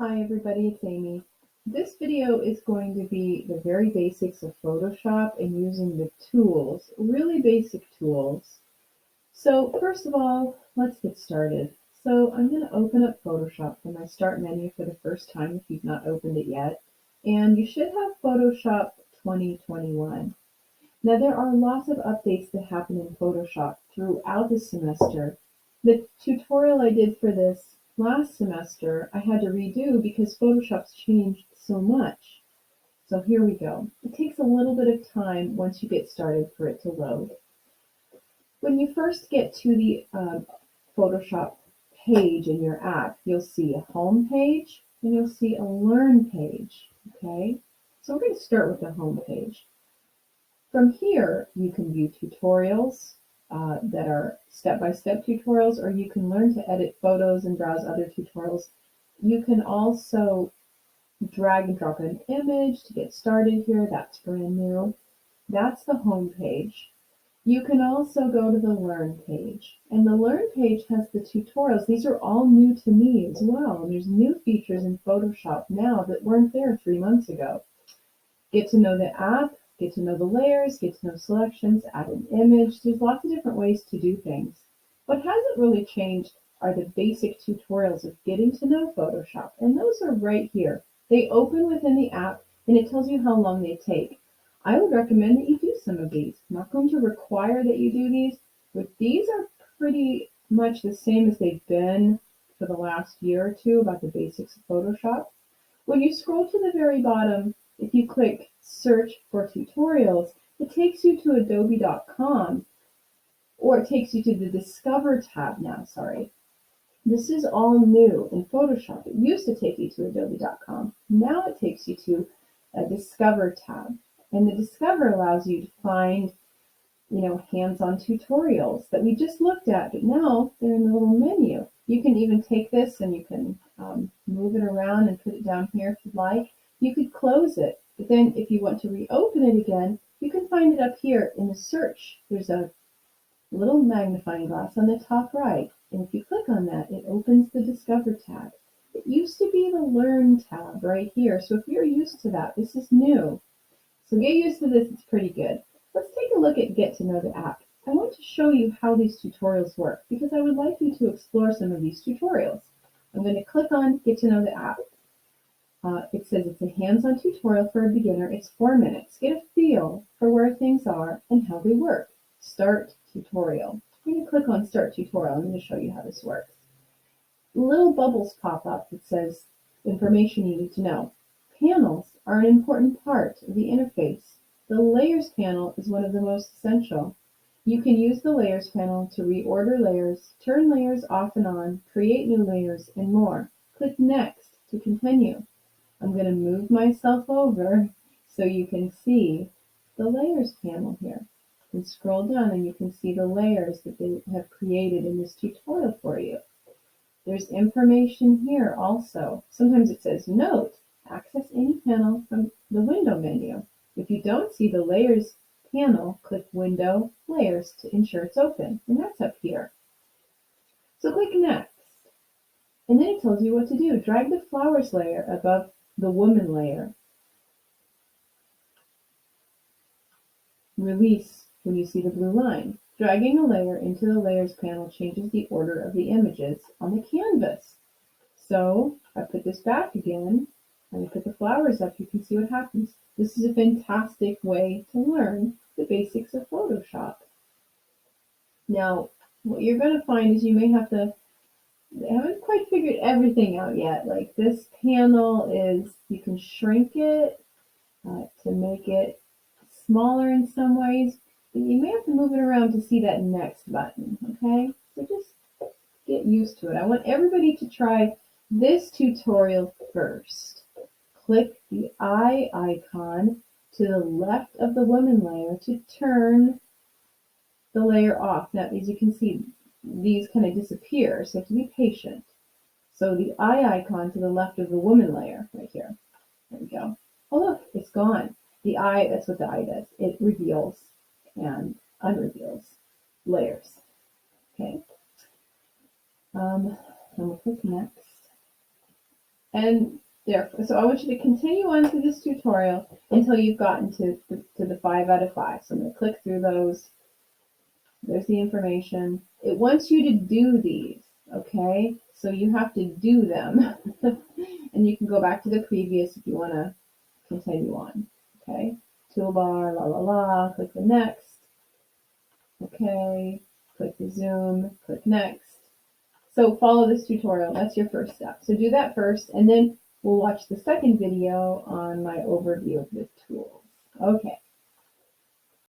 Hi everybody, it's Amy. This video is going to be the very basics of Photoshop and using the tools, really basic tools. So first of all, let's get started. So I'm going to open up Photoshop from my Start menu for the first time if you've not opened it yet. And you should have Photoshop 2021. Now there are lots of updates that happen in Photoshop throughout the semester. The tutorial I did for this last semester I had to redo because Photoshop's changed so much. So here we go. It takes a little bit of time once you get started for it to load. When you first get to the Photoshop page in your app, you'll see a home page and you'll see a learn page. Okay, so we're going to start with the home page. From here, you can view tutorials that are step-by-step tutorials, or you can learn to edit photos and browse other tutorials. You can also drag and drop an image to get started here. That's brand new. That's the home page. You can also go to the Learn page, and the Learn page has the tutorials. These are all new to me as well, and there's new features in Photoshop now that weren't there 3 months ago. Get to know the app, get to know the layers, get to know selections, add an image. There's lots of different ways to do things. What hasn't really changed are the basic tutorials of getting to know Photoshop, and those are right here. They open within the app, and it tells you how long they take. I would recommend that you do some of these. I'm not going to require that you do these, but these are pretty much the same as they've been for the last year or two about the basics of Photoshop. When you scroll to the very bottom, if you click search for tutorials, it takes you to adobe.com, or it takes you to the Discover tab now, sorry. This is all new in Photoshop. It used to take you to adobe.com. Now it takes you to a Discover tab. And the Discover allows you to find, hands-on tutorials that we just looked at, but now they're in the little menu. You can even take this and you can move it around and put it down here if you'd like. You could close it, but then if you want to reopen it again, you can find it up here in the search. There's a little magnifying glass on the top right, and if you click on that, it opens the Discover tab. It used to be the Learn tab right here, so if you're used to that, this is new. So get used to this, it's pretty good. Let's take a look at Get to Know the App. I want to show you how these tutorials work because I would like you to explore some of these tutorials. I'm going to click on Get to Know the App. It says it's a hands-on tutorial for a beginner. It's 4 minutes. Get a feel for where things are and how they work. Start tutorial. I'm going to click on Start tutorial. I'm going to show you how this works. Little bubbles pop up that says information you need to know. Panels are an important part of the interface. The Layers panel is one of the most essential. You can use the Layers panel to reorder layers, turn layers off and on, create new layers, and more. Click Next to continue. I'm going to move myself over so you can see the Layers panel here. You can scroll down and you can see the layers that they have created in this tutorial for you. There's information here also. Sometimes it says, note, access any panel from the window menu. If you don't see the Layers panel, click Window, Layers to ensure it's open, and that's up here. So click Next. And then it tells you what to do. Drag the flowers layer above the woman layer. Release when you see the blue line. Dragging a layer into the Layers panel changes the order of the images on the canvas. So I put this back again, and I put the flowers up. You can see what happens. This is a fantastic way to learn the basics of Photoshop. Now, what you're going to find is you may have to, I haven't quite figured everything out yet. Like this panel is, you can shrink it to make it smaller in some ways, but you may have to move it around to see that next button, okay? So just get used to it. I want everybody to try this tutorial first. Click the eye icon to the left of the woman layer to turn the layer off. Now, as you can see, these kind of disappear, so you have to be patient. So the eye icon to the left of the woman layer, right here. There we go. Oh, look, it's gone. The eye, that's what the eye does. It reveals and unreveals layers. Okay. And we'll click Next. And there, so I want you to continue on through this tutorial until you've gotten to the 5 out of 5. So I'm going to click through those. There's the information. It wants you to do these, okay? So you have to do them. And you can go back to the previous if you want to continue on, okay? Toolbar, la la la, click the next. Okay, click the zoom, click next. So follow this tutorial, that's your first step. So do that first, and then we'll watch the second video on my overview of the tools. Okay.